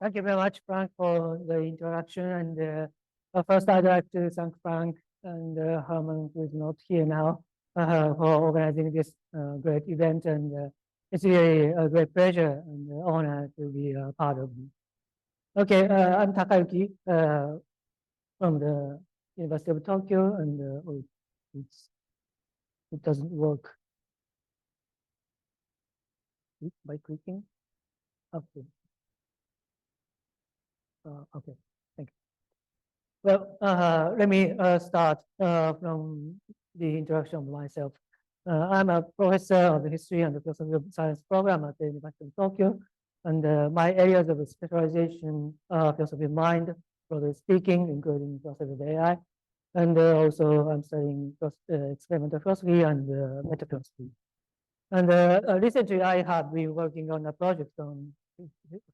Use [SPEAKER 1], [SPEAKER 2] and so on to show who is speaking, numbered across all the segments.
[SPEAKER 1] Thank you very much, Frank, for the introduction. And first, I'd like to thank Frank and Herman, who is not here now, for organizing this great event. And it's really a great pleasure and honor to be a part of it. Okay, I'm Takayuki from the University of Tokyo, and it doesn't work by clicking. Okay. Okay, thank you. Well, let me start from the introduction of myself. I'm a professor of the history and the philosophy of science program at the University of Tokyo. And my areas of specialization are philosophy of mind, broadly speaking, including philosophy of AI. And also I'm studying experimental philosophy and metaphilosophy. And recently I have been working on a project on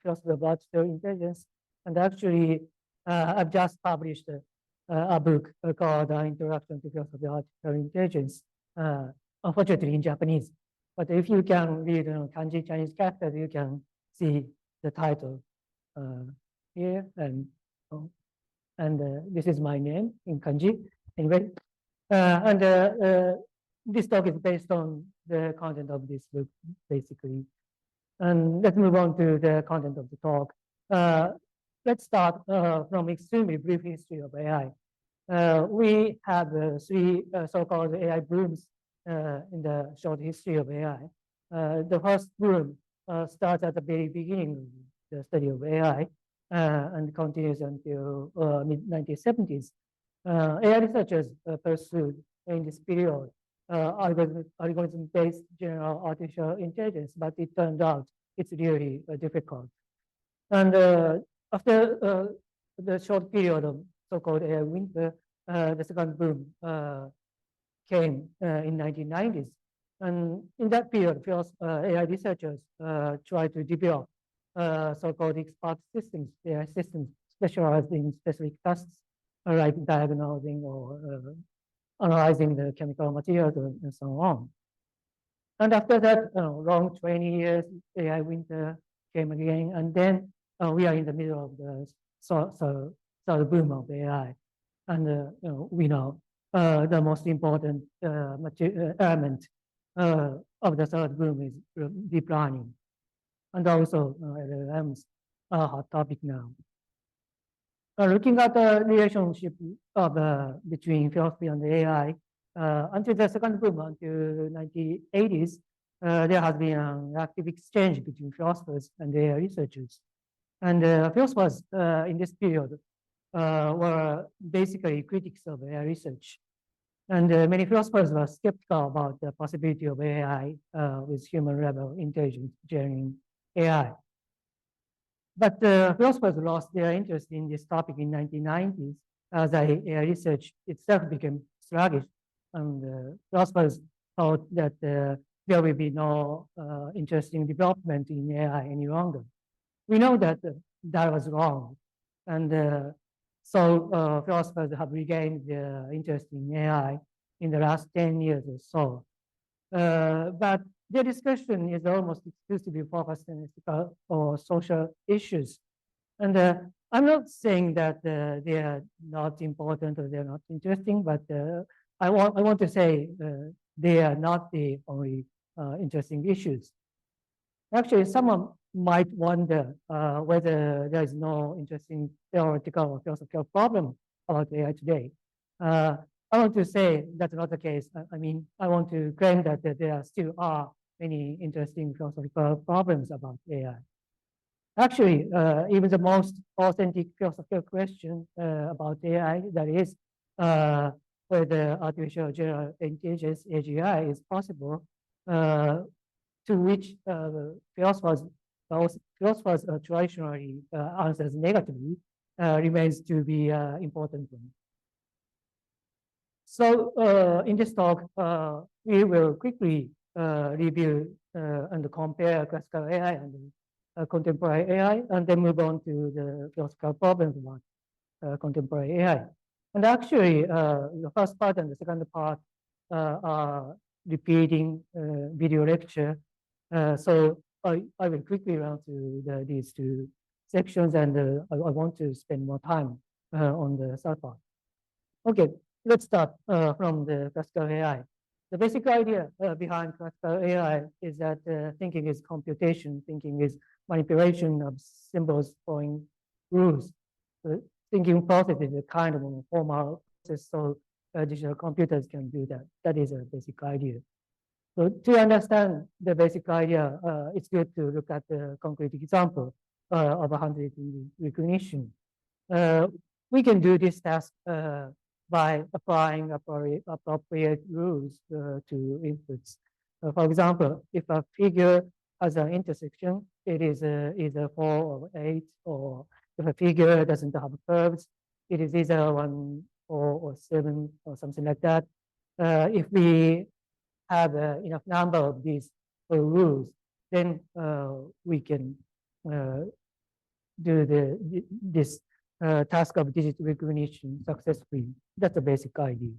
[SPEAKER 1] philosophy of artificial intelligence. And actually, I've just published a book called Introduction to Philosophy of Artificial Intelligence, unfortunately in Japanese. But if you can read kanji Chinese characters, you can see the title here. And this is my name in kanji. Anyway, this talk is based on the content of this book, basically. And let's move on to the content of the talk. Let's start from extremely brief history of AI. We have three so-called AI booms in the short history of AI. The first boom starts at the very beginning of the study of AI and continues until mid-1970s. AI researchers pursued in this period algorithm-based general artificial intelligence, but it turned out it's really difficult. And after the short period of so-called AI winter, the second boom came in 1990s. And in that period, AI researchers tried to develop so-called expert systems, AI systems specialized in specific tasks, like diagnosing or analyzing the chemical materials and so on. And after that, long 20 years, AI winter came again, and then we are in the middle of the third boom of AI. And we know the most important element of the third boom is deep learning. And also LLMs are a hot topic now. Looking at the relationship of between philosophy and AI, until the second boom, until 1980s, there has been an active exchange between philosophers and AI researchers. And philosophers in this period were basically critics of AI research. And many philosophers were skeptical about the possibility of AI with human-level intelligence generating AI. But philosophers lost their interest in this topic in 1990s as AI research itself became sluggish. And philosophers thought that there will be no interesting development in AI any longer. We know that that was wrong. And so philosophers have regained their interest in AI in the last 10 years or so. But their discussion is almost exclusively focused on ethical or social issues. And I'm not saying that they are not important or they're not interesting, but I want to say they are not the only interesting issues. Actually, someone might wonder whether there is no interesting theoretical or philosophical problem about AI today. I want to say that's not the case. I mean, I want to claim that there still are many interesting philosophical problems about AI. Actually, even the most authentic philosophical question about AI, that is, whether artificial general intelligence, AGI, is possible, to which philosophers traditionally answers negatively, remains to be important one. So in this talk, we will quickly review and compare classical AI and contemporary AI, and then move on to the philosophical problems about contemporary AI. And actually, the first part and the second part are repeating video lecture. So I will quickly run through these two intersections, and I want to spend more time on the third part. Okay, let's start from the classical AI. The basic idea behind classical AI is that thinking is computation, thinking is manipulation of symbols following rules. The thinking process is a kind of a formal process, so digital computers can do that. That is a basic idea. So to understand the basic idea, it's good to look at the concrete example of a handwriting recognition. We can do this task by applying appropriate rules to inputs. For example, if a figure has an intersection, it is either 4 or 8, or if a figure doesn't have curves, it is either 1, 4, or 7, or something like that. If we have enough number of these rules, then we can do this task of digital recognition successfully. That's the basic idea.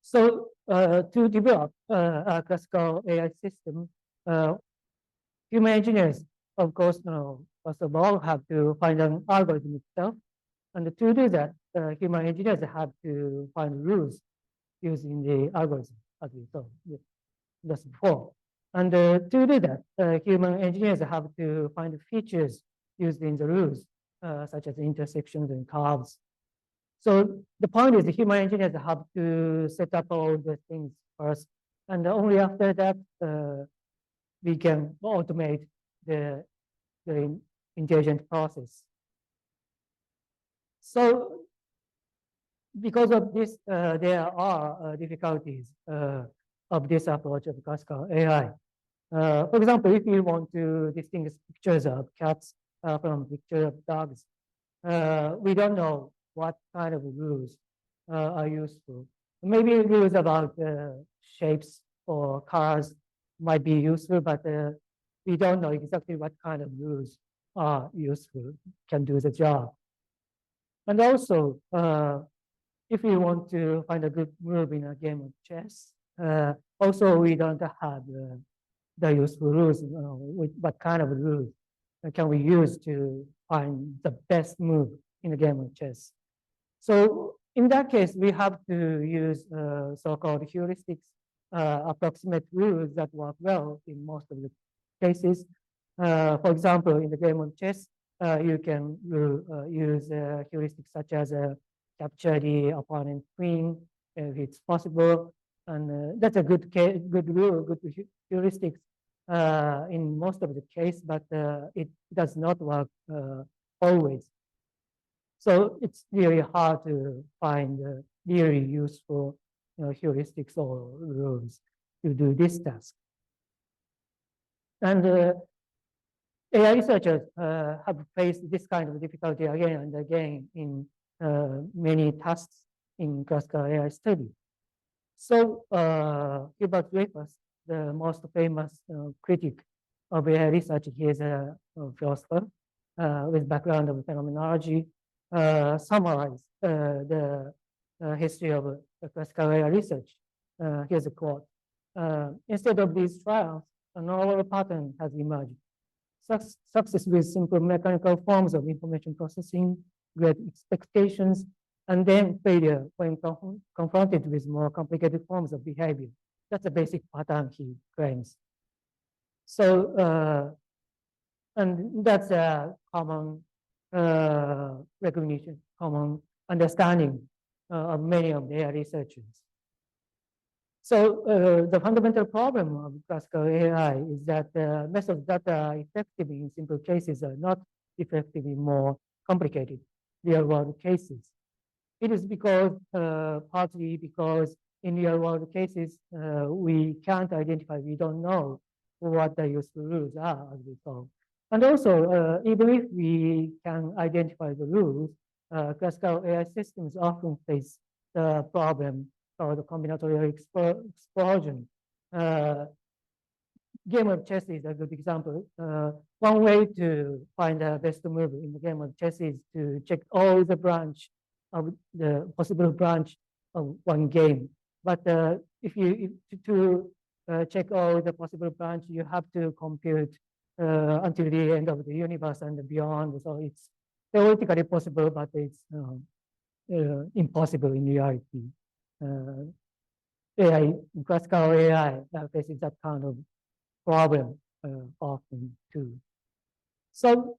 [SPEAKER 1] So to develop a classical AI system, human engineers, of course, first of all, have to find an algorithm itself. And to do that, human engineers have to find rules using the algorithm, as we saw just before. And to do that, human engineers have to find features used in the rules, such as intersections and curves. So the point is the human engineers have to set up all the things first, and only after that we can automate the intelligent process. So because of this, there are difficulties of this approach of classical AI. For example, if you want to distinguish pictures of cats from pictures of dogs, we don't know what kind of rules are useful. Maybe rules about shapes or colors might be useful, but we don't know exactly what kind of rules are useful, can do the job. And also, if we want to find a good move in a game of chess, also we don't have the useful rules. What kind of rules can we use to find the best move in a game of chess? So in that case, we have to use so-called heuristics, approximate rules that work well in most of the cases. For example, in the game of chess, you can use heuristics such as capture the opponent queen if it's possible, and that's a good rule, good heuristics in most of the case, but it does not work always. So it's really hard to find really useful heuristics or rules to do this task. And AI researchers have faced this kind of difficulty again and again in many tasks in classical AI study. So Hubert Dreyfus, the most famous critic of AI research, he is a philosopher with background of phenomenology, summarized the history of classical AI research. Here's a quote. Instead of these trials, a novel pattern has emerged. Success with simple mechanical forms of information processing, great expectations, and then failure when confronted with more complicated forms of behavior. That's a basic pattern he claims. So, and that's a common recognition, common understanding of many of their researchers. So the fundamental problem of classical AI is that methods that are effective in simple cases are not effective in more complicated real-world cases. It is because, partly because in real-world cases, we can't identify, we don't know what the useful rules are, as we call. And also, even if we can identify the rules, classical AI systems often face the problem or the combinatorial explosion. Game of chess is a good example. One way to find the best move in the game of chess is to check all the branch of the possible branch of one game. But if you to check all the possible branch, you have to compute until the end of the universe and beyond. So it's theoretically possible, but it's impossible in reality. AI, classical AI faces that kind of problem often too. So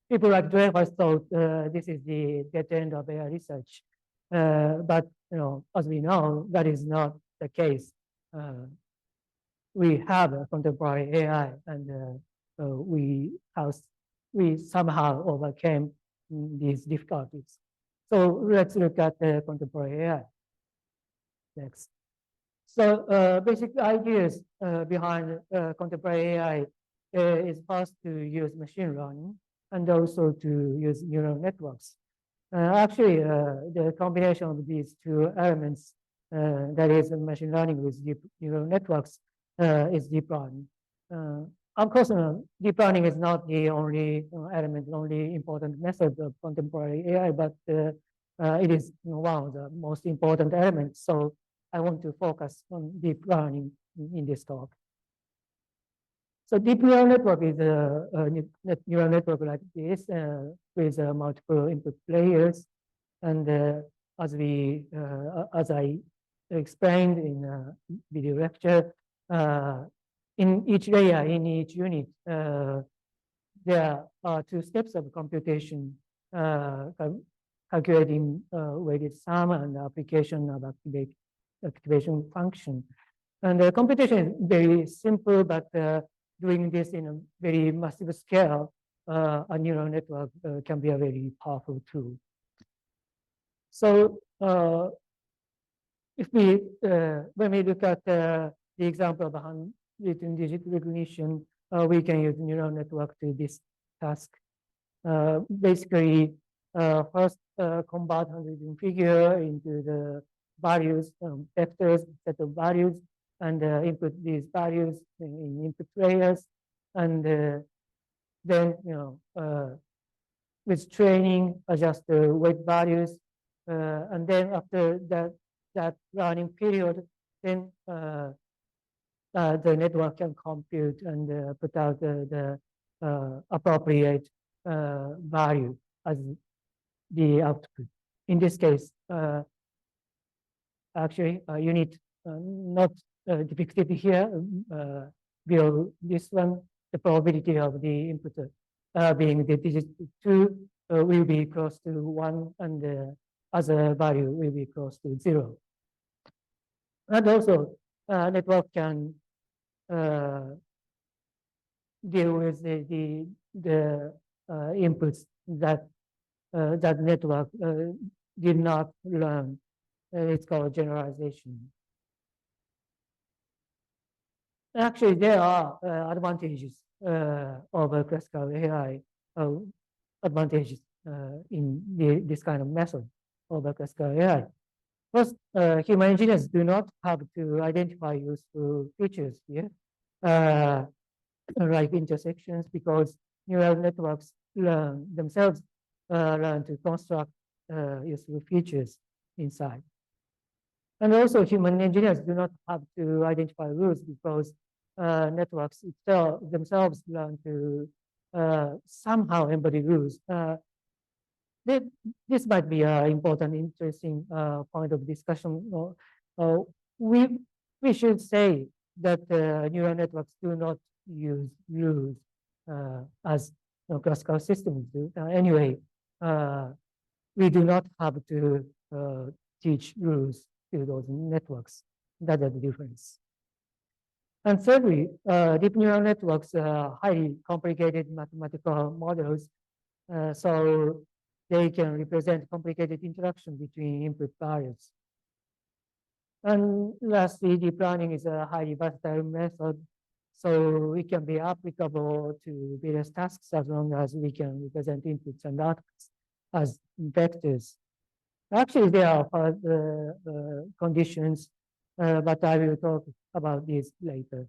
[SPEAKER 1] people like Dreyfus thought this is the dead end of AI research, but as we know, that is not the case. We have a contemporary AI, and we somehow overcame these difficulties. So let's look at the contemporary AI next. So basic ideas behind contemporary AI is first to use machine learning and also to use neural networks. Actually, the combination of these two elements, that is machine learning with deep neural networks, is deep learning. Of course, deep learning is not the only element, only important method of contemporary AI, but it is one of the most important elements. So I want to focus on deep learning in this talk. So deep neural network is a neural network like this with multiple input layers, and as I explained in a video lecture, in each layer, in each unit, there are two steps of computation: calculating weighted sum and application of activation function. And the computation is very simple, but doing this in a very massive scale, a neural network can be a very powerful tool. So when we look at the example of handwritten digit recognition, we can use neural network to this task. Basically, first convert handwritten figure into the values, vectors, set of values, and input these values in input layers, and then with training adjust the weight values, and then after that learning period, then the network can compute and put out the appropriate value as the output. In this case, actually, unit not depicted here below this one, the probability of the input being the digit 2 will be close to 1, and the other value will be close to 0. And also, network can deal with the inputs that that network did not learn. It's called generalization. Actually, there are advantages of classical AI, advantages in this kind of method of classical AI. First, human engineers do not have to identify useful features here, like intersections, because neural networks themselves learn to construct useful features inside. And also, human engineers do not have to identify rules because networks themselves learn to somehow embody rules. This might be an important, interesting point of discussion. We should say that neural networks do not use rules as classical systems do. Anyway, we do not have to teach rules to those networks. That is the difference. And thirdly, deep neural networks are highly complicated mathematical models, so they can represent complicated interaction between input values. And lastly, deep learning is a highly versatile method, so it can be applicable to various tasks as long as we can represent inputs and outputs as vectors. Actually, there are conditions, but I will talk about this later.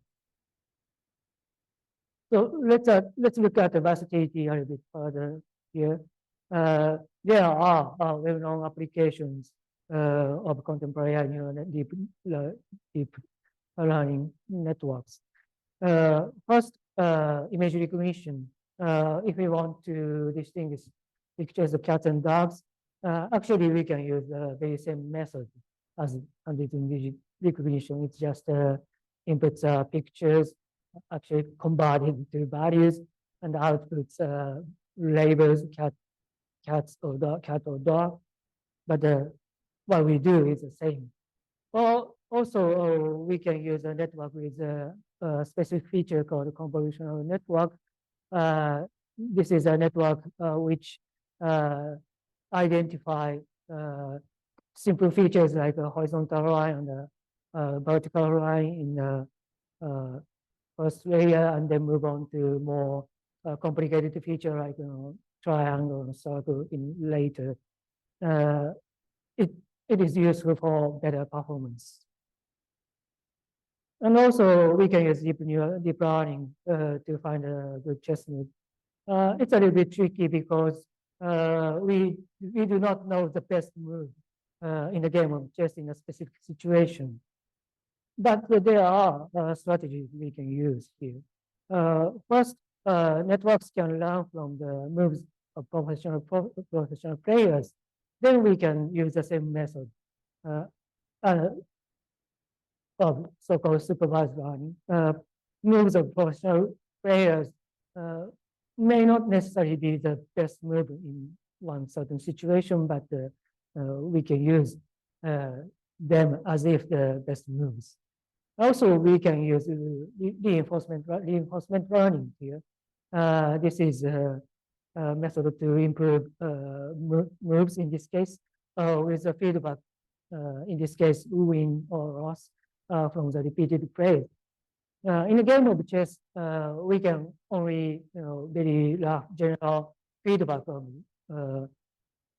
[SPEAKER 1] So let's look at the versatility a little bit further here. There are well-known applications of contemporary neural deep learning networks. First, image recognition. If we want to distinguish pictures of cats and dogs, actually we can use the very same method as under image recognition. It's just inputs pictures, actually converted into values, and outputs labels cats or cat or dog. But what we do is the same. Or also, we can use a network with a specific feature called convolutional network. This is a network which identify simple features like a horizontal line and a vertical line in the first layer, and then move on to more complicated feature like triangle and circle in later. It is useful for better performance. And also, we can use deep learning to find a good chess move. It's a little bit tricky because we do not know the best move in a game of chess in a specific situation. But there are strategies we can use here. First, networks can learn from the moves of professional players. Then we can use the same method of so-called supervised learning. Moves of professional players may not necessarily be the best move in one certain situation, but we can use them as if the best moves. Also, we can use reinforcement learning here. This is a method to improve moves in this case with a feedback, in this case, win or loss from the repeated play. In a game of chess, we can only very rough general feedback of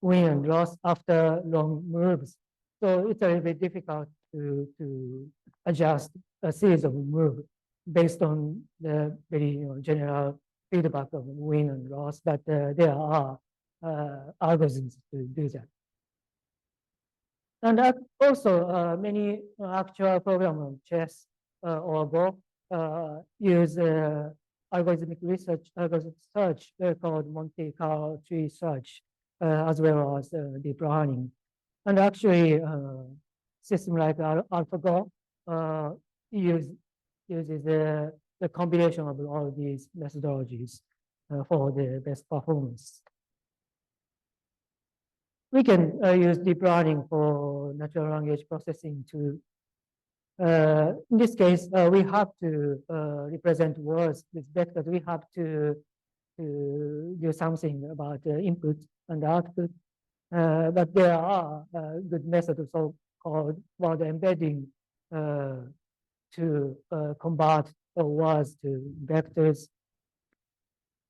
[SPEAKER 1] win and loss after long moves. So it's a little bit difficult to adjust a series of moves based on the very general feedback of win and loss, but there are algorithms to do that. And also many actual programs of chess or Go use algorithmic search called Monte Carlo tree search, as well as deep learning. And actually, system like AlphaGo uses the combination of all these methodologies for the best performance. We can use deep learning for natural language processing too. In this case, we have to represent words with vectors. We have to do something about the input and the output. But there are good methods, so-called word embedding, to convert words to vectors.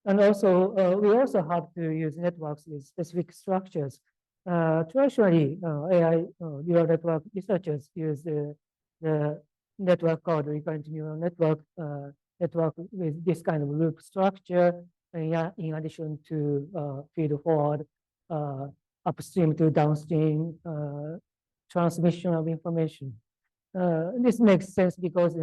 [SPEAKER 1] And also, we also have to use networks with specific structures. Traditionally, AI neural network researchers use the network called recurrent neural network with this kind of loop structure, in addition to feed forward, upstream to downstream transmission of information. This makes sense because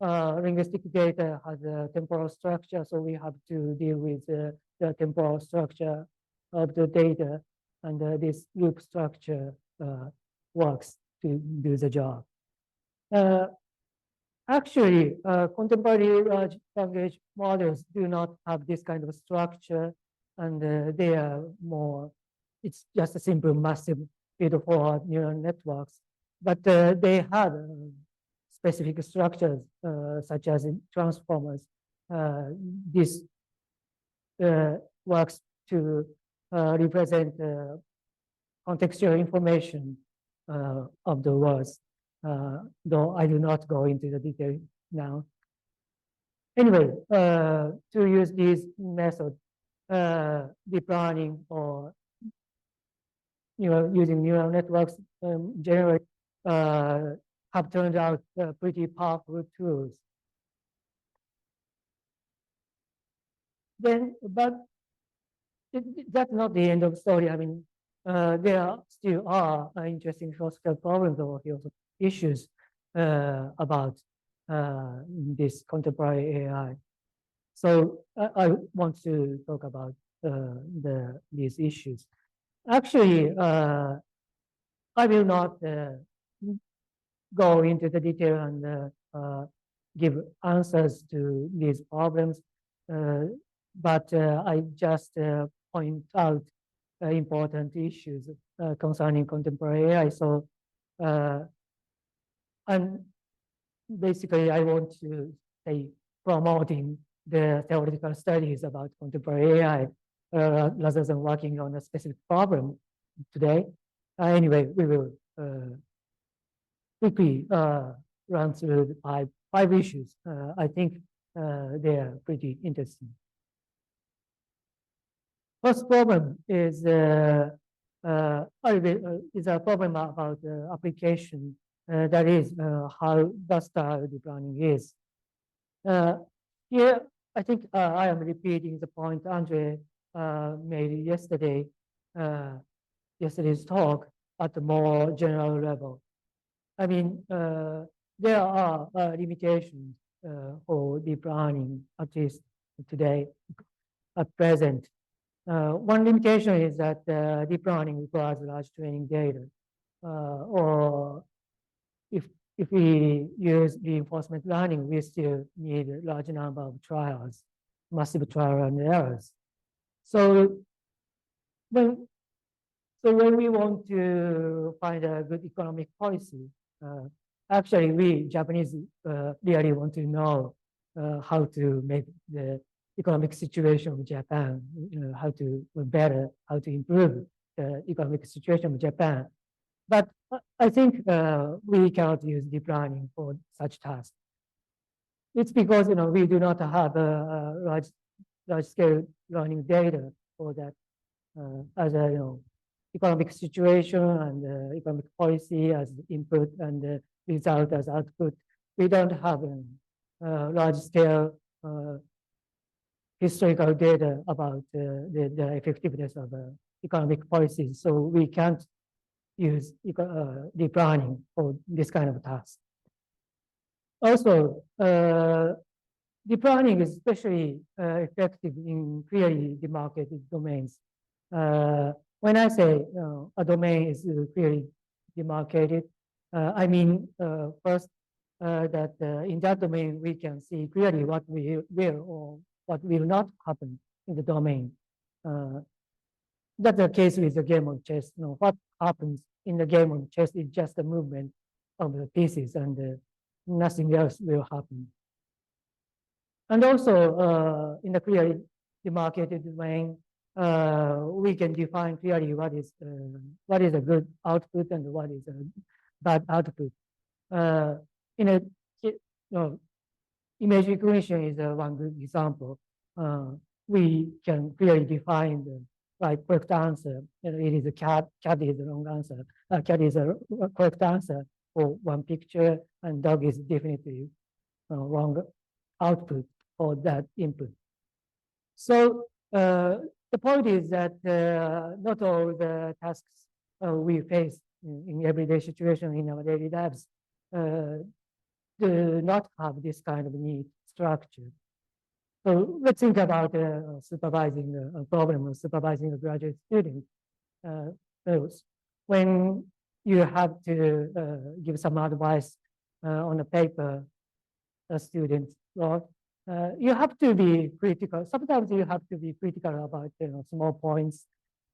[SPEAKER 1] linguistic data has a temporal structure, so we have to deal with the temporal structure of the data, and this loop structure works to do the job. Actually, contemporary large language models do not have this kind of structure, and they are more, it's just a simple massive feed-forward neural networks, but they have specific structures such as in transformers. This works to represent contextual information of the words, though I do not go into the detail now. Anyway, to use these methods, deep learning or using neural networks generally have turned out pretty powerful tools. Then, but that's not the end of the story. I mean, there still are interesting philosophical problems or philosophical issues about this contemporary AI. So I want to talk about these issues. Actually, I will not go into the detail and give answers to these problems, but I just point out important issues concerning contemporary AI. So, and basically, I want to say promoting the theoretical studies about contemporary AI rather than working on a specific problem today. Anyway, we will quickly run through the five issues. I think they are pretty interesting. First problem is a problem about application. That is how versatile deep learning is. Here, I think I am repeating the point Andre made yesterday, yesterday's talk at a more general level. I mean, there are limitations for deep learning, at least today, at present. One limitation is that deep learning requires large training data, or if we use reinforcement learning, we still need a large number of trials, massive trial and errors. So when we want to find a good economic policy, actually we Japanese really want to know how to make the economic situation of Japan, how to improve the economic situation of Japan. But I think we cannot use deep learning for such tasks. It's because we do not have a large scale learning data for that as a economic situation and economic policy as input and the result as output. We don't have large scale historical data about the effectiveness of economic policies. So we can't use deep learning for this kind of task. Also, deep learning is especially effective in clearly demarcated domains. When I say a domain is clearly demarcated, I mean first that in that domain we can see clearly what will or what will not happen in the domain. That's the case with the game of chess. What happens in the game of chess is just the movement of the pieces, and nothing else will happen. And also in the clearly demarcated domain, we can define clearly what is a good output and what is a bad output. In a image recognition is one good example. We can clearly define the correct answer. It is a cat. Cat is the wrong answer. Cat is a correct answer for one picture, and dog is definitely wrong output for that input. So the point is that not all the tasks we face in everyday situation in our daily lives do not have this kind of neat structure. So let's think about supervising a problem of supervising a graduate student. When you have to give some advice on a paper a student wrote, you have to be critical. Sometimes you have to be critical about small points,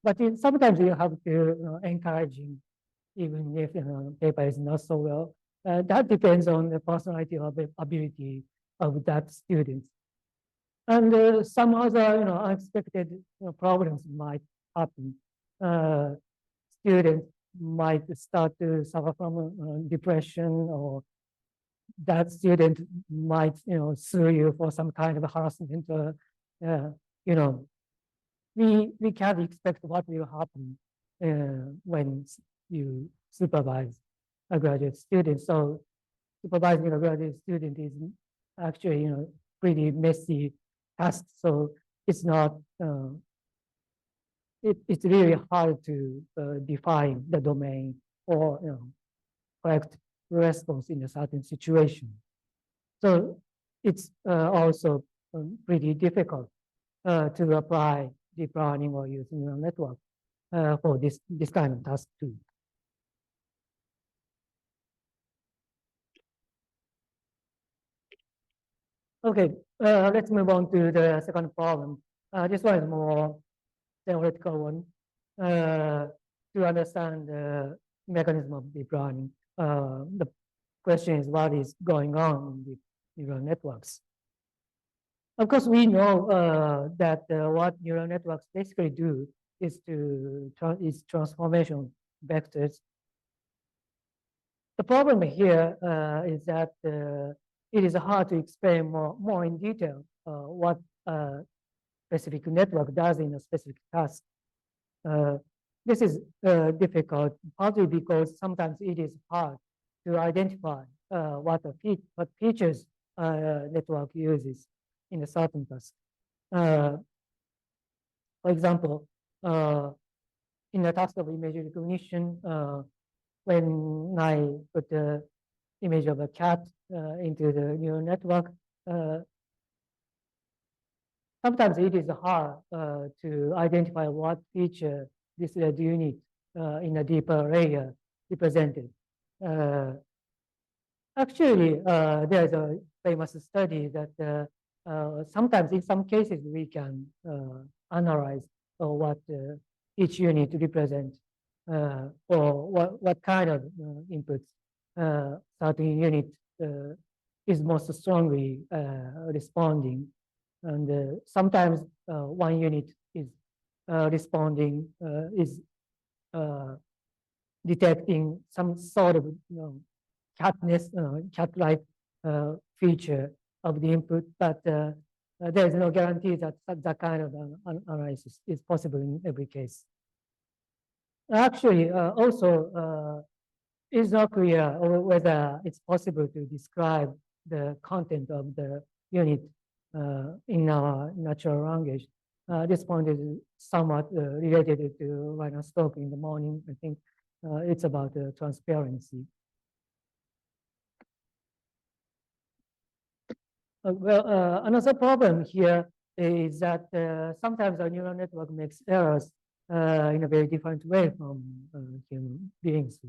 [SPEAKER 1] but sometimes you have to encouraging, even if paper is not so well. That depends on the personality or the ability of that student. And some other unexpected problems might happen. Students might start to suffer from depression, or that student might sue you for some kind of harassment. We can't expect what will happen when you supervise a graduate student. So supervising a graduate student is actually pretty messy task. So it's not it's really hard to define the domain or correct response in a certain situation. So it's also pretty difficult to apply deep learning or use neural network for this kind of task too. Okay, let's move on to the second problem. This one is more theoretical one. To understand the mechanism of deep learning, the question is what is going on in the neural networks. Of course, we know that what neural networks basically do is transformation vectors. The problem here is that it is hard to explain more in detail what a specific network does in a specific task. This is difficult, partly because sometimes it is hard to identify what features network uses in a certain task. For example, in the task of image recognition, when I put the image of a cat into the neural network, sometimes it is hard to identify what feature this unit in a deeper layer represented. Actually, there's a famous study that sometimes in some cases we can analyze what each unit represents or what kind of inputs certain unit is most strongly responding. And sometimes one unit is responding, is detecting some sort of cat-like feature of the input, but there is no guarantee that that kind of analysis is possible in every case. Actually, also, it's not clear whether it's possible to describe the content of the unit in our natural language. This point is somewhat related to Ryan's talk in the morning. I think it's about transparency. Another problem here is that sometimes a neural network makes errors in a very different way from human beings.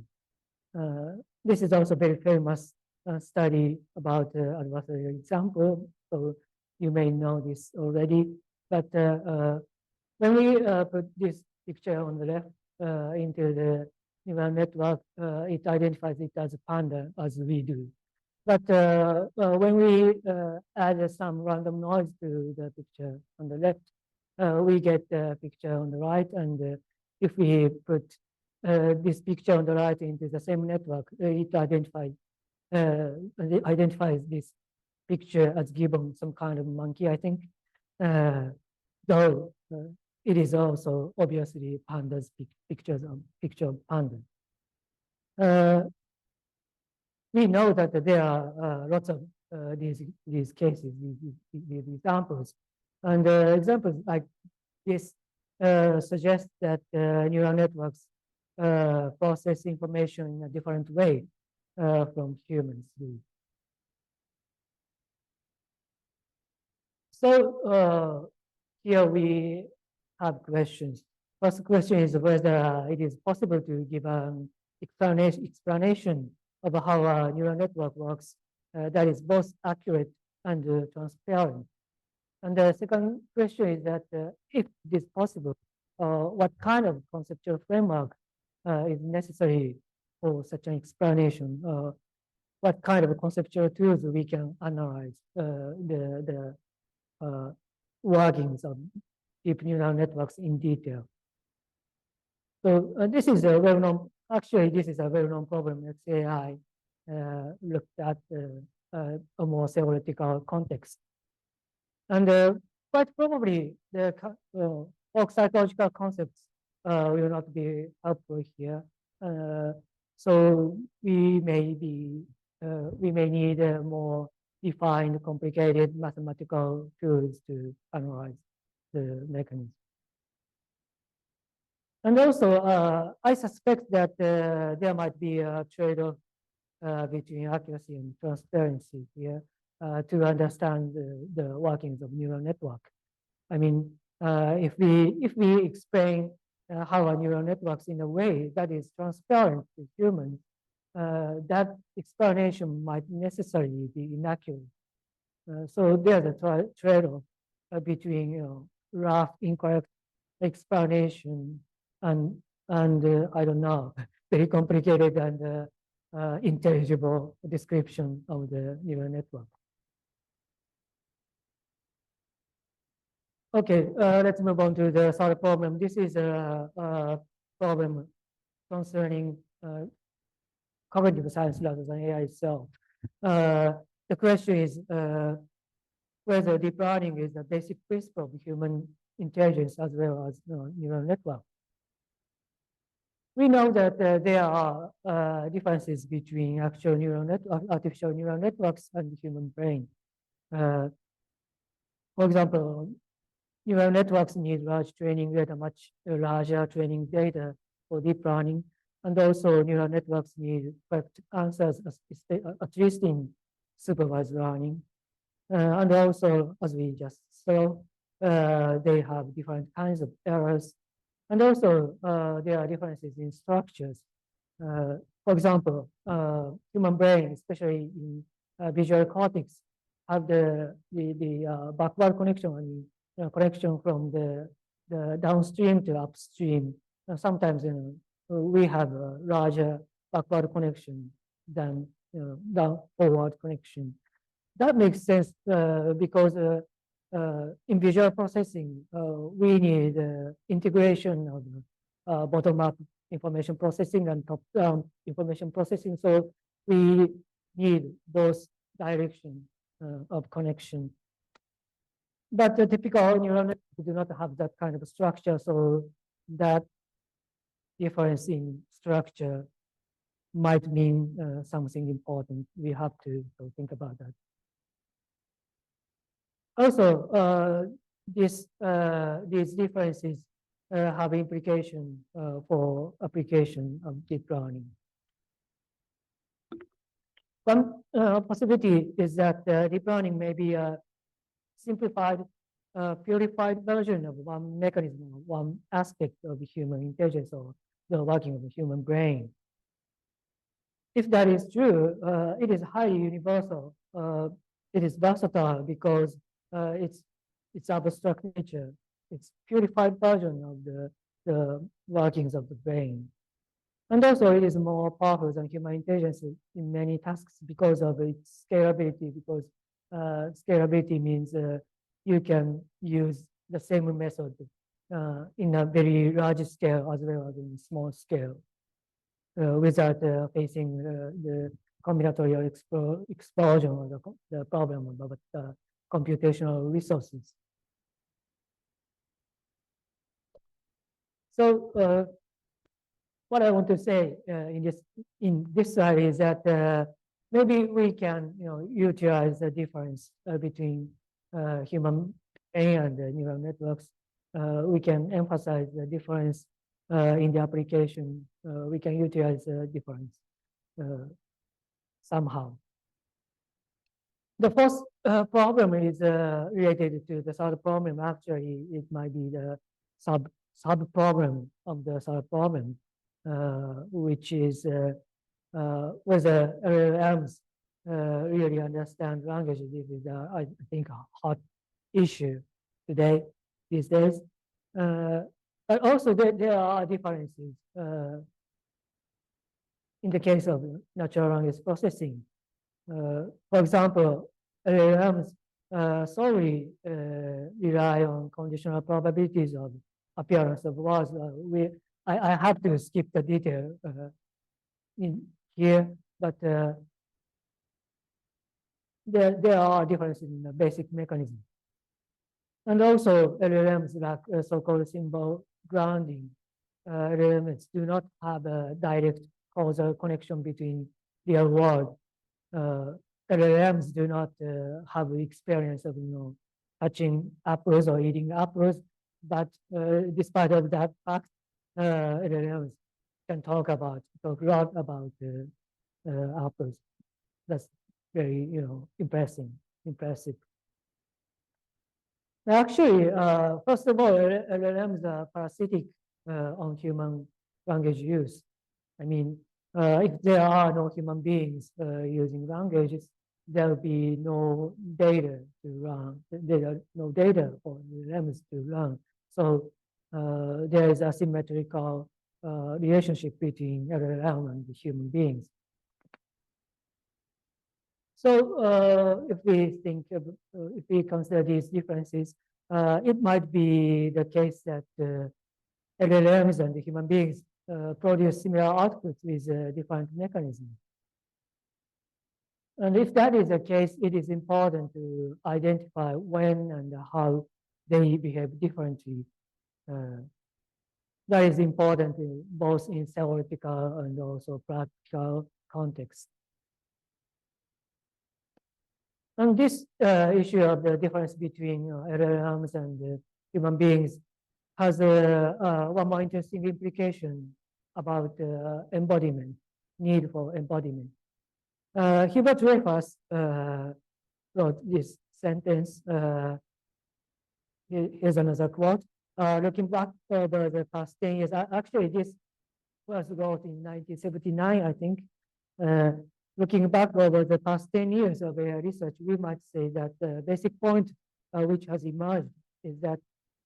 [SPEAKER 1] This is also a very famous study about adversarial example, so you may know this already. But when we put this picture on the left into the neural network, it identifies it as a panda, as we do. But when we add some random noise to the picture on the left, we get the picture on the right. And if we put this picture on the right into the same network, it identifies this picture as gibbon, some kind of monkey, I think. Though it is also obviously pandas picture of panda. We know that there are lots of these cases, these examples, and examples like this suggest that neural networks process information in a different way from humans do. So here we have questions. First question is whether it is possible to give an explanation of how a neural network works that is both accurate and transparent. And the second question is that if it is possible, what kind of conceptual framework is necessary for such an explanation? What kind of conceptual tools we can analyze the workings of deep neural networks in detail? So this is a well-known, actually this is a well-known problem that AI looked at a more theoretical context. And quite probably the folk psychological concepts will not be helpful here. So we may need more defined, complicated mathematical tools to analyze the mechanism. And also, I suspect that there might be a trade-off between accuracy and transparency here. to understand the workings of neural network. I mean, if we explain how a neural networks in a way that is transparent to humans, that explanation might necessarily be inaccurate. So there's a trade-off between rough, incorrect explanation and I don't know, very complicated and intelligible description of the neural network. Okay, let's move on to the third problem. This is a problem concerning cognitive science rather than AI itself. The question is whether deep learning is the basic principle of human intelligence as well as neural network. We know that there are differences between artificial neural networks and the human brain. For example, neural networks need large training data, much larger training data for deep learning. And also neural networks need correct answers, at least in supervised learning. And also, as we just saw, they have different kinds of errors. And also, there are differences in structures. For example, human brain, especially in visual cortex, have the backward connection and connection from the downstream to upstream. Sometimes we have a larger backward connection than down forward connection. That makes sense because in visual processing, we need integration of bottom-up information processing and top-down information processing. So we need both directions of connection. But the typical neural networks do not have that kind of structure. So that difference in structure might mean something important. We have to think about that. Also, these differences have implication for application of deep learning. One possibility is that deep learning may be a simplified, purified version of one mechanism, one aspect of human intelligence or the working of the human brain. If that is true, it is highly universal. It is versatile because it's abstract nature. It's purified version of the workings of the brain. And also it is more powerful than human intelligence in many tasks because of its scalability, because scalability means you can use the same method in a very large scale as well as in small scale without facing the combinatorial explosion or the problem about computational resources. So what I want to say in this slide is that maybe we can utilize the difference between human brain and neural networks. We can emphasize the difference in the application. We can utilize the difference somehow. The first problem is related to the third problem. Actually, it might be the sub problem of the third problem, which is whether LLMs really understand language. This is, I think, a hot issue today, these days. But also, there are differences in the case of natural language processing. For example, LLMs solely rely on conditional probabilities of appearance of words. I have to skip the detail in here, but there are differences in the basic mechanism. And also LLMs lack so-called symbol grounding. LLMs do not have a direct causal connection between real world. LLMs do not have experience of touching apples or eating apples, but despite of that fact, LLMs can talk a lot about apples. That's very impressive. impressive. Actually, first of all, LLMs are parasitic on human language use. I mean, if there are no human beings using languages, there will be no data to run. There are no data for LLMs to run. So there is a symmetrical relationship between LLM and the human beings. So if we think, if we consider these differences, it might be the case that LLMs and the human beings produce similar outputs with different mechanisms. And if that is the case, it is important to identify when and how they behave differently. That is important both in theoretical and also practical context. And this issue of the difference between LLMs and human beings has one more interesting implication about embodiment, need for embodiment. Hubert Dreyfus wrote this sentence. Here's another quote. Looking back over the past 10 years, actually this was wrote in 1979, I think. Looking back over the past 10 years of AI research, we might say that the basic point which has emerged is that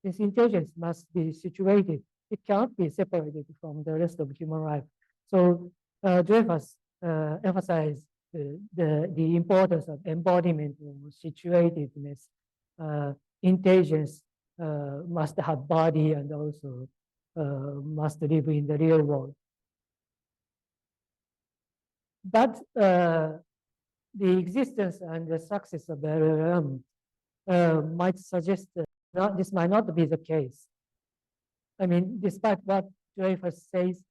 [SPEAKER 1] this intelligence must be situated. It cannot be separated from the rest of human life. So Dreyfus emphasized the importance of embodiment or situatedness. Intelligence must have body and also must live in the real world. But the existence and the success of LLM might suggest that this might not be the case. I mean, despite what Dreyfus says,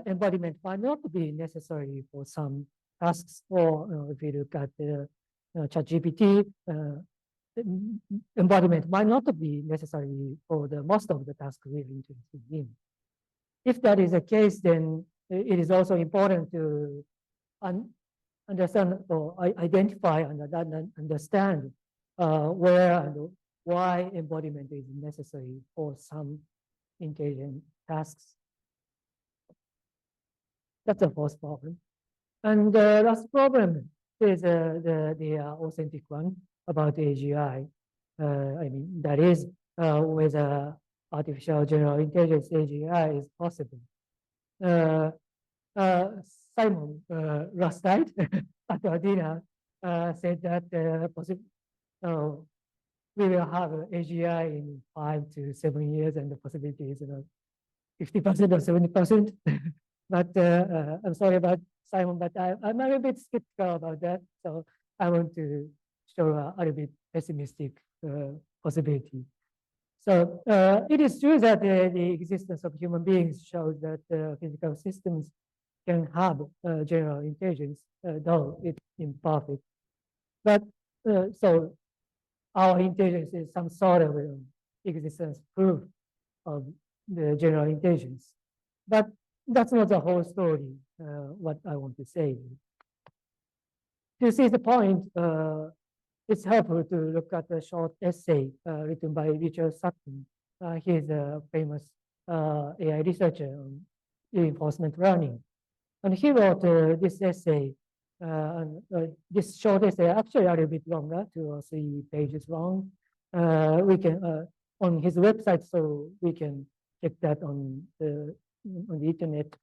[SPEAKER 1] embodiment might not be necessary for some tasks. Or if you look at ChatGPT, embodiment might not be necessary for the most of the tasks we're interested in. If that is the case, then it is also important to understand or identify and understand where and why embodiment is necessary for some intelligent tasks. That's the first problem. And the last problem is the authentic one about AGI. I mean, that is whether artificial general intelligence AGI is possible. Simon last night at our dinner said that we will have AGI in 5 to 7 years, and the possibility is 50% or 70%. But I'm sorry about Simon, but I'm a little bit skeptical about that. So I want to show a little bit pessimistic possibility. So it is true that the existence of human beings shows that physical systems can have general intelligence, though it's imperfect. But so our intelligence is some sort of existence proof of the general intelligence. But that's not the whole story, what I want to say. To see the point, it's helpful to look at a short essay written by Richard Sutton. He's a famous AI researcher on reinforcement learning. And he wrote this essay, this short essay, actually a little bit longer, 2 or 3 pages long. We can, on his website, so we can check that on the internet.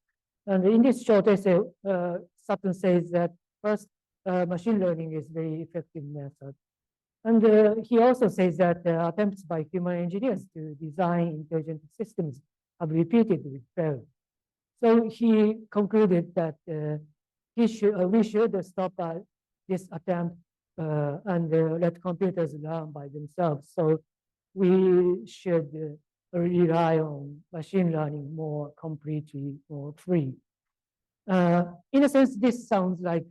[SPEAKER 1] And in this short essay, Sutton says that first, machine learning is a very effective method. And he also says that attempts by human engineers to design intelligent systems have repeatedly failed. So he concluded that we should stop this attempt and let computers learn by themselves. So we should rely on machine learning more completely, more free. In a sense, this sounds like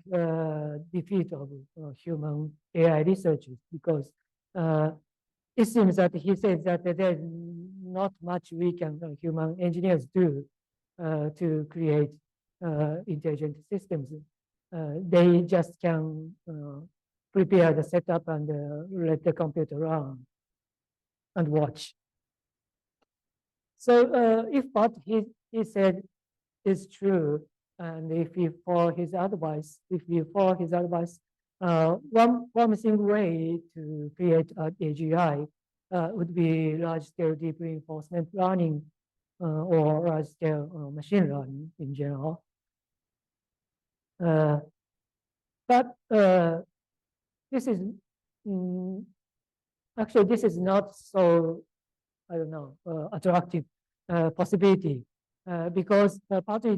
[SPEAKER 1] defeat of human AI researchers, because it seems that he says that there's not much we can human engineers do to create intelligent systems. They just can prepare the setup and let the computer run and watch. So if what he said is true, and if we follow his advice, one promising way to create an AGI would be large-scale deep reinforcement learning or large-scale machine learning in general. But this is actually this is not so, I don't know, attractive possibility because partly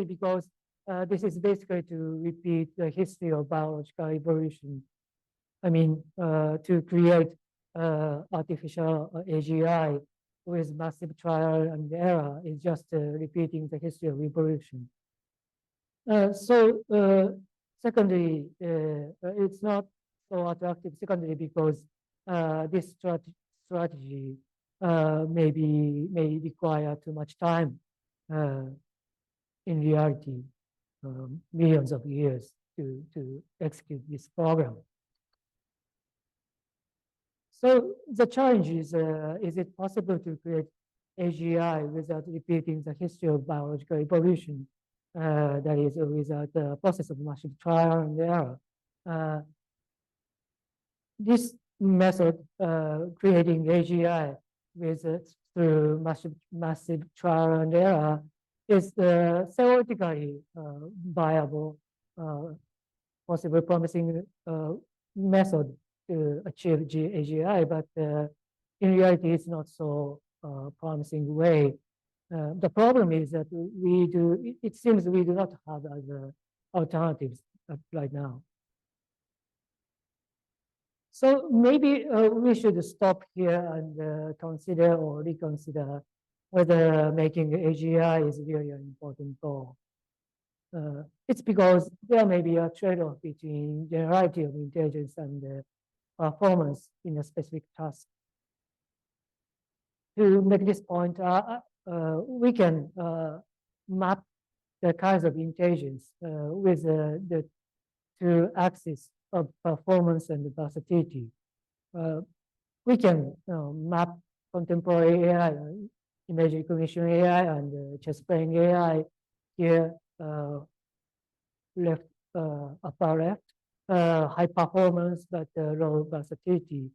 [SPEAKER 1] because this is basically to repeat the history of biological evolution. I mean, to create artificial AGI with massive trial and error is just repeating the history of evolution. Secondly, it's not so attractive. Secondly, because this strategy may require too much time in reality, millions of years to execute this program. So the challenge is it possible to create AGI without repeating the history of biological evolution? That is without the process of massive trial and error. This method, creating AGI through massive trial and error, is theoretically viable, possibly promising method to achieve AGI, but in reality, it's not so promising way. The problem is that it seems we do not have other alternatives right now. So maybe we should stop here and consider or reconsider whether making AGI is really an important goal. It's because there may be a trade-off between generality of intelligence and performance in a specific task. To make this point, we can map the kinds of intelligence with the two axes of performance and versatility. We can map contemporary AI, image recognition AI, and chess playing AI here, left, upper left, high performance but low versatility.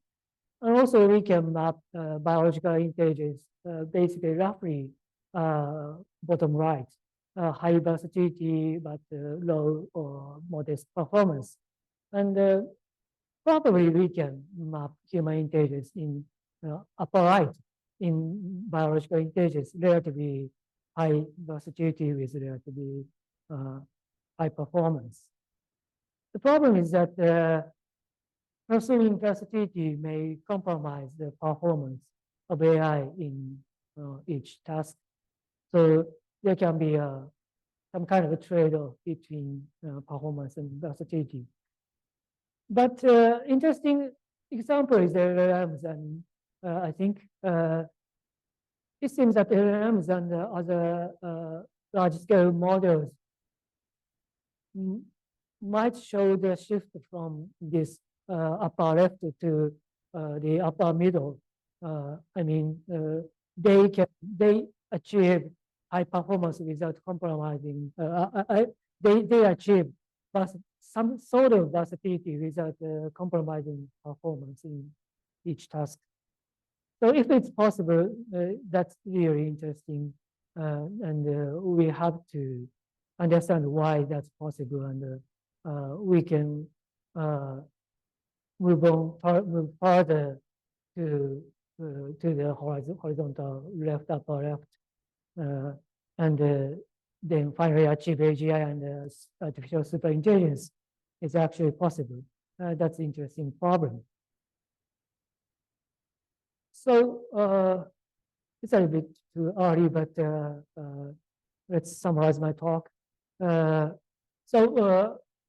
[SPEAKER 1] And also we can map biological intelligence, basically roughly bottom right, high versatility but low or modest performance. And probably we can map human intelligence in upper right in biological intelligence, relatively high versatility with relatively high performance. The problem is that pursuing versatility may compromise the performance of AI in each task. So there can be some kind of a trade-off between performance and versatility. But interesting example is the LLMs, and I think it seems that LLMs and other large-scale models might show the shift from this upper left to the upper middle. I mean, they achieve high performance without compromising. They achieve some sort of versatility without compromising performance in each task. So if it's possible, that's really interesting, and we have to understand why that's possible, and we can move further to the horizontal left, upper left, and then finally achieve AGI and artificial superintelligence is actually possible. That's an interesting problem. So it's a little bit too early, but let's summarize my talk.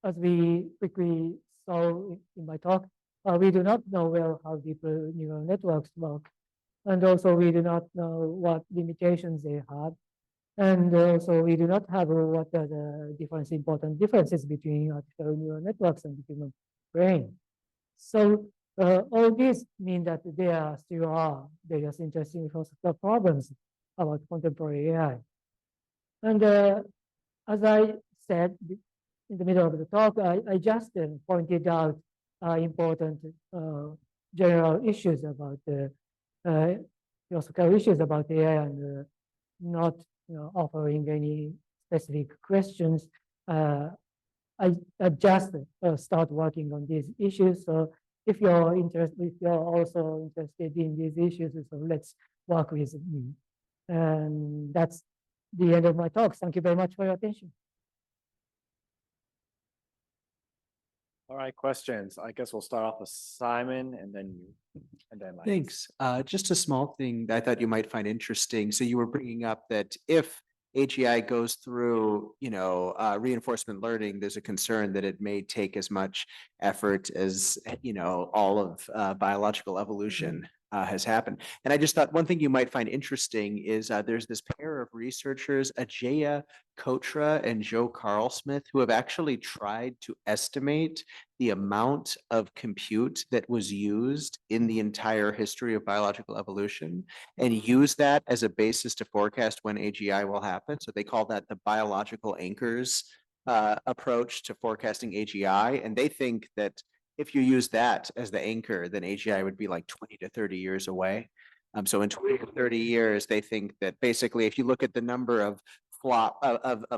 [SPEAKER 1] As we quickly saw in my talk, we do not know well how deep neural networks work. And also we do not know what limitations they have. And also, we do not have what are the important differences between artificial neural networks and the human brain. So all these mean that there still are various interesting philosophical problems about contemporary AI. And as I said in the middle of the talk, I just pointed out important general issues about philosophical issues about AI and not offering any specific questions. I just start working on these issues. So if you're also interested in these issues, so let's work with me. And that's the end of my talk. Thank you very much for your attention.
[SPEAKER 2] All right, questions. I guess we'll start off with Simon and then you, and then Mike.
[SPEAKER 3] Thanks. Just a small thing that I thought you might find interesting. So you were bringing up that if AGI goes through, reinforcement learning, there's a concern that it may take as much effort as, all of biological evolution has happened. And I just thought one thing you might find interesting is there's this pair of researchers, Ajaya Kotra and Joe Carlsmith, who have actually tried to estimate the amount of compute that was used in the entire history of biological evolution and use that as a basis to forecast when AGI will happen. So they call that the biological anchors approach to forecasting AGI. And they think that if you use that as the anchor, then AGI would be like 20 to 30 years away. So in 20 to 30 years, they think that basically if you look at the number of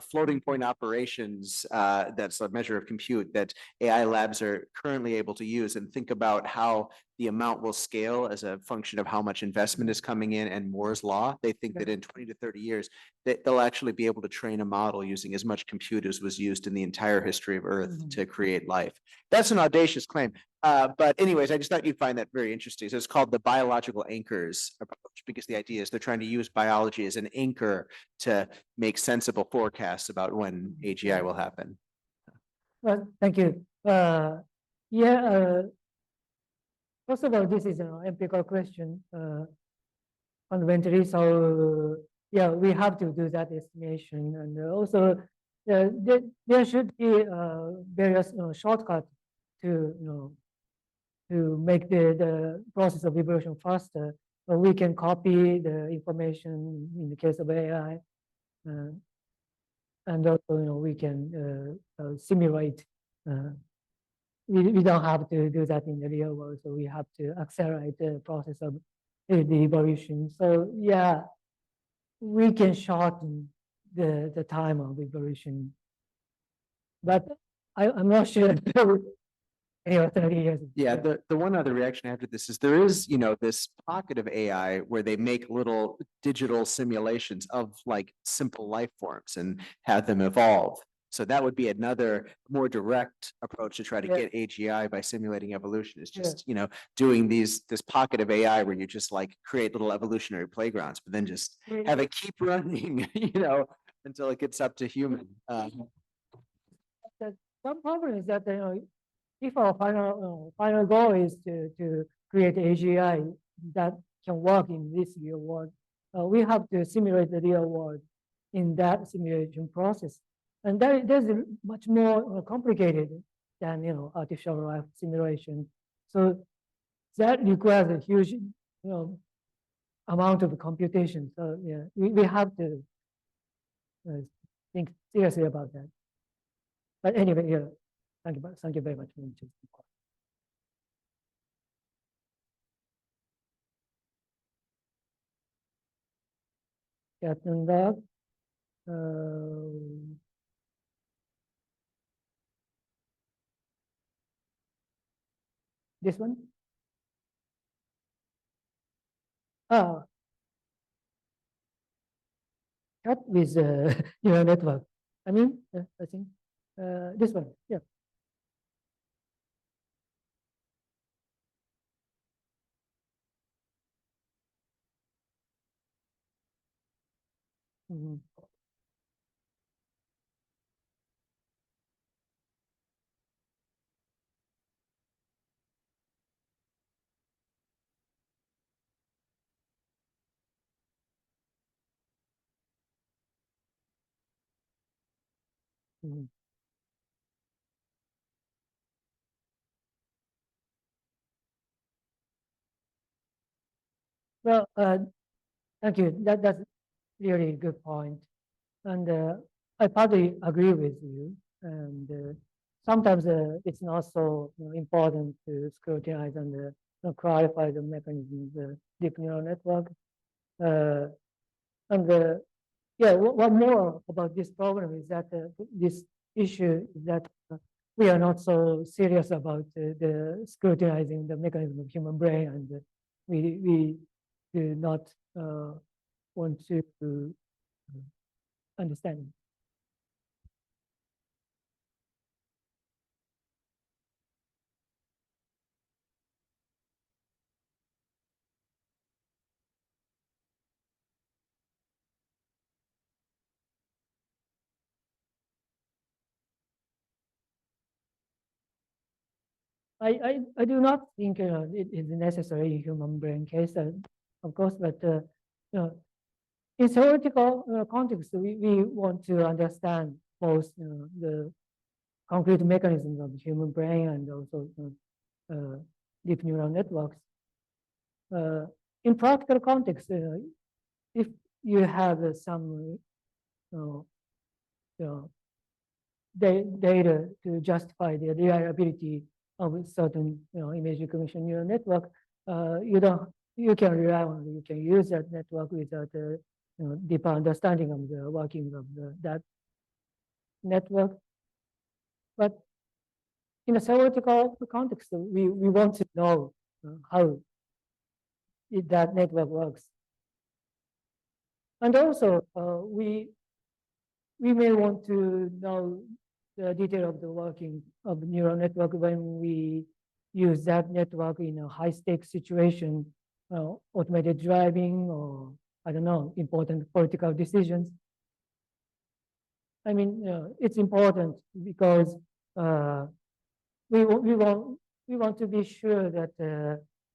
[SPEAKER 3] floating point operations, that's a measure of compute that AI labs are currently able to use, and think about how the amount will scale as a function of how much investment is coming in and Moore's law. They think that in 20 to 30 years, they'll actually be able to train a model using as much compute as was used in the entire history of Earth to create life. That's an audacious claim. But anyways, I just thought you'd find that very interesting. So it's called the biological anchors approach, because the idea is they're trying to use biology as an anchor to make sensible forecasts about when AGI will happen.
[SPEAKER 1] Well, thank you. First of all, this is an empirical question fundamentally. So yeah, we have to do that estimation, and also there should be various shortcuts to to make the process of evolution faster. We can copy the information in the case of AI, and also we can simulate. We don't have to do that in the real world, so we have to accelerate the process of the evolution. So yeah, we can shorten the time of evolution, but I'm not sure. Anyway, 30 years.
[SPEAKER 3] Yeah, the one other reaction after this is there is, this pocket of AI where they make little digital simulations of like simple life forms and have them evolve. So that would be another more direct approach to try to get AGI by simulating evolution, is just, doing this pocket of AI where you just like create little evolutionary playgrounds, but then just have it keep running, until it gets up to human.
[SPEAKER 1] One problem is that if our final goal is to create AGI that can work in this real world, we have to simulate the real world in that simulation process, and there's much more complicated than artificial life simulation. So that requires a huge amount of computation. So yeah, we have to think seriously about that. But anyway, yeah. Thank you very much. Cat and dog. This one? Ah, cat with neural network. I mean, I think this one. Yeah. Mhm. Well, thank you. That's really a good point. And I partly agree with you. And sometimes it's not so important to scrutinize and clarify the mechanism of the deep neural network. Uh, and yeah, one more about this problem is that this issue is that we are not so serious about the scrutinizing the mechanism of human brain, and we do not want to understand. I do not think it is necessary in human brain case, of course, but in theoretical context, we want to understand both the concrete mechanisms of the human brain and also uh, deep neural networks. In practical context, if you have some data to justify the reliability of a certain image recognition neural network, you can rely on, you can use that network without deeper understanding of the working of that network. But in a theoretical context, we want to know how that network works. And also, we may want to know the detail of the working of the neural network when we use that network in a high-stakes situation, automated driving, or I don't know, important political decisions. I mean, it's important because we want to be sure that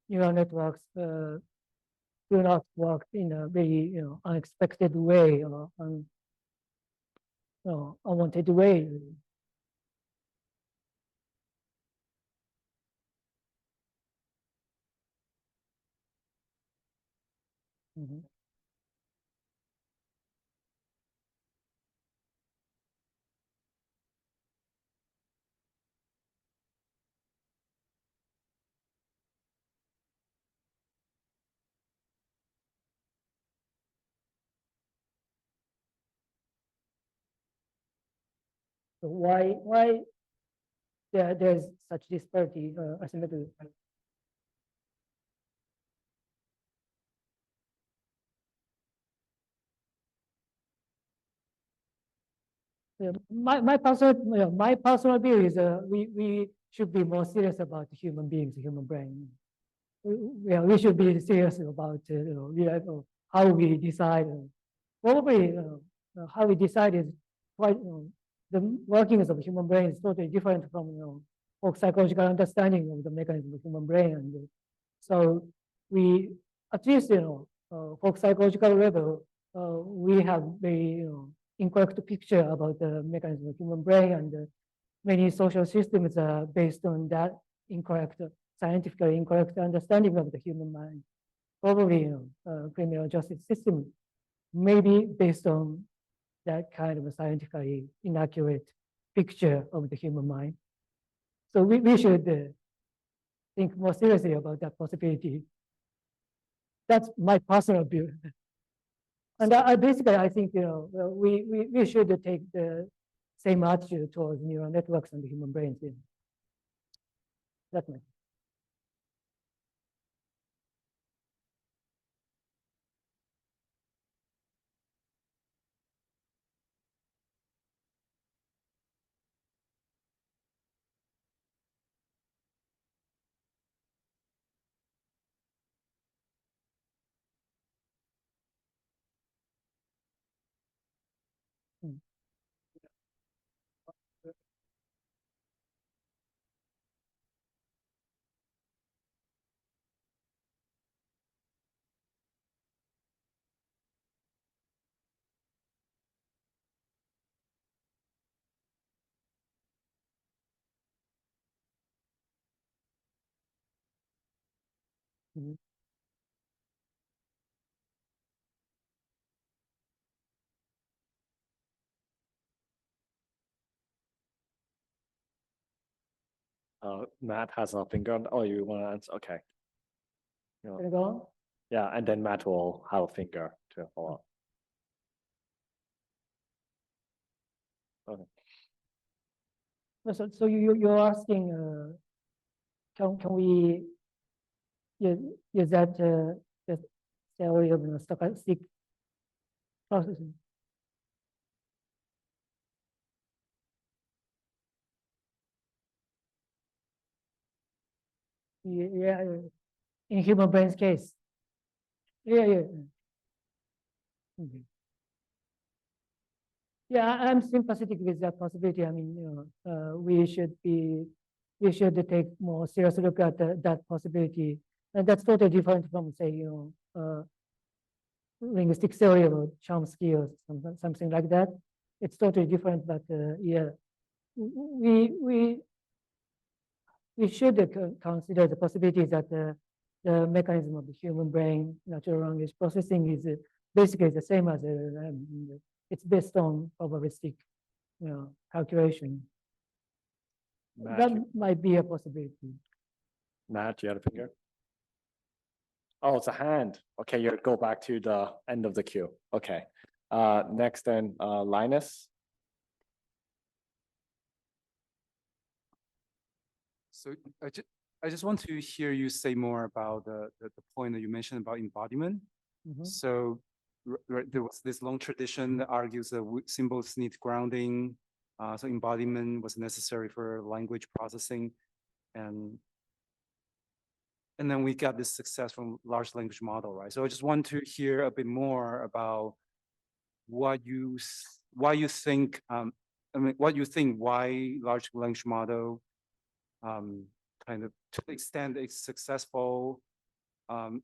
[SPEAKER 1] neural networks do not work in a very unexpected way or unwanted way. Mhm. So why there's such disparity asymmetry? Yeah, my personal view is we should be more serious about human beings, human brain. We should be serious about how we decide. Probably how we decide is quite the workings of human brain is totally different from folk psychological understanding of the mechanism of human brain, and so we at least folk psychological level we have very incorrect picture about the mechanism of human brain, and many social systems are based on that incorrect, scientifically incorrect understanding of the human mind. Probably, criminal justice system may be based on that kind of a scientifically inaccurate picture of the human mind. So we should think more seriously about that possibility. That's my personal view. And basically, I think we should take the same attitude towards neural networks and the human brains. That's my. Mm. Mhm.
[SPEAKER 2] Matt has a finger on, oh, you want to answer? Okay.
[SPEAKER 1] Can I go on?
[SPEAKER 2] Yeah, and then Matt will have a finger to follow up. Okay.
[SPEAKER 1] So you're asking, can we use that the theory of stochastic processing? Yeah, in human brain's case. Yeah. Mhm. Yeah, I'm sympathetic with that possibility. I mean, we should take more serious look at that possibility, and that's totally different from, say, linguistic theory or Chomsky or something like that. It's totally different, but yeah, we should consider the possibility that the mechanism of the human brain natural language processing is basically the same as it's based on probabilistic calculation. That might be a possibility.
[SPEAKER 2] Matt, you had a finger? Oh, it's a hand. Okay, you go back to the end of the queue. Okay. Next then, Linus.
[SPEAKER 4] So I just want to hear you say more about the point that you mentioned about embodiment.
[SPEAKER 1] Mhm.
[SPEAKER 4] So there was this long tradition that argues that symbols need grounding. So embodiment was necessary for language processing. And then we got this success from large language model, right? So I just want to hear a bit more about why you think, why large language model kind of to the extent it's successful,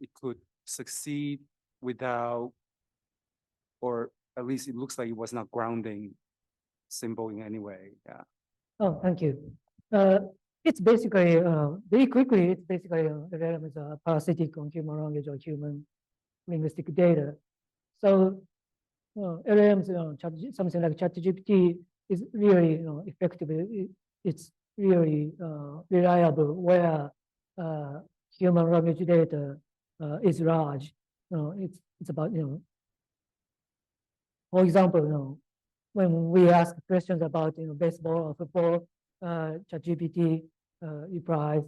[SPEAKER 4] it could succeed without, or at least it looks like it was not grounding symbol in any way. Yeah.
[SPEAKER 1] Oh, thank you. It's basically very quickly. It's basically LLM is a parasitic on human language or human linguistic data. So LLMs, something like ChatGPT is really effective. It's really reliable where human language data is large. It's about for example, when we ask questions about baseball or football, ChatGPT replies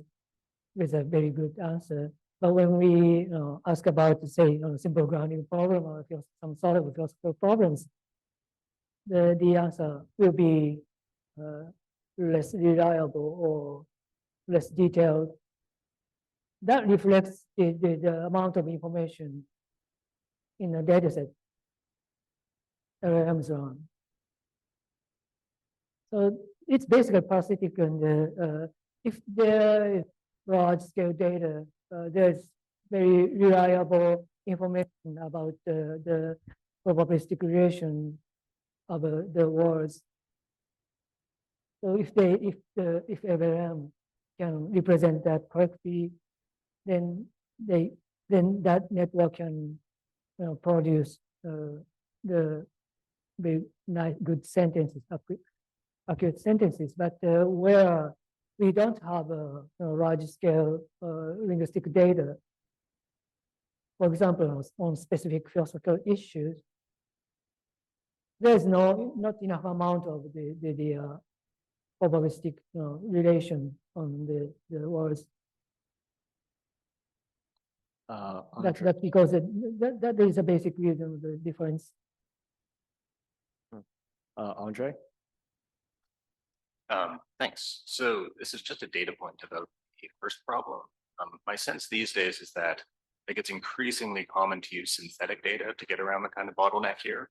[SPEAKER 1] with a very good answer. But when we ask about, say, simple grounding problem or some sort of philosophical problems, the answer will be less reliable or less detailed. That reflects the amount of information in a data set LLMs on. So it's basically parasitic, and if there is large scale data, there's very reliable information about the probabilistic relation of the words. So if LLM can represent that correctly, then that network can produce the very nice good sentences, accurate sentences. But where we don't have a large scale linguistic data, for example, on specific philosophical issues, there's not enough amount of the probabilistic relation on the words. That's because that is a basic reason of the difference.
[SPEAKER 2] Andre?
[SPEAKER 5] Thanks. So this is just a data point about the first problem. My sense these days is that like it's increasingly common to use synthetic data to get around the kind of bottleneck here.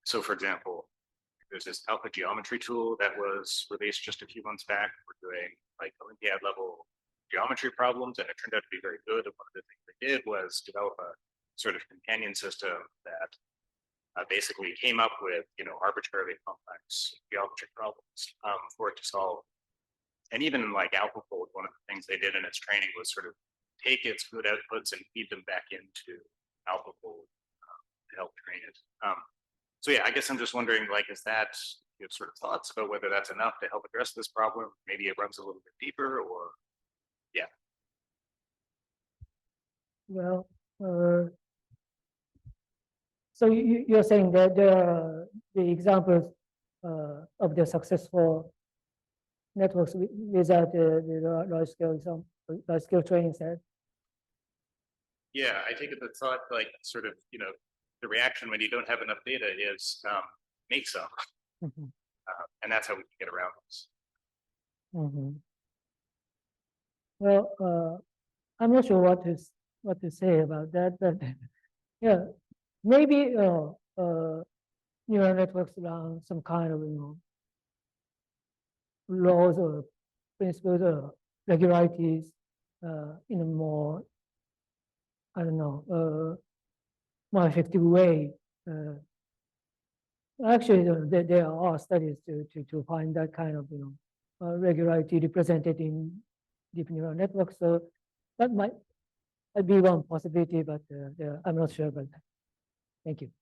[SPEAKER 5] So for example, there's this alpha geometry tool that was released just a few months back for doing like Olympiad level geometry problems, and it turned out to be very good. And one of the things they did was develop a sort of companion system that basically came up with arbitrarily complex geometry problems for it to solve. And even like AlphaFold, one of the things they did in its training was sort of take its good outputs and feed them back into AlphaFold to help train it. So yeah, I guess I'm just wondering, like, is that, you have sort of thoughts about whether that's enough to help address this problem? Maybe it runs a little bit deeper, or yeah.
[SPEAKER 1] Well, so you're saying that the examples of the successful networks without the large scale training set.
[SPEAKER 5] Yeah, I take it the thought, like, sort of, you know, the reaction when you don't have enough data is make some,
[SPEAKER 1] Mhm.
[SPEAKER 5] and that's how we can get around this.
[SPEAKER 1] Mhm. Well, I'm not sure what to say about that, but yeah, maybe neural networks run some kind of laws or principles or regularities in a more, I don't know, more effective way. Actually, there are studies to find that kind of regularity represented in deep neural networks. So that might be one possibility, but I'm not sure about that. Thank you.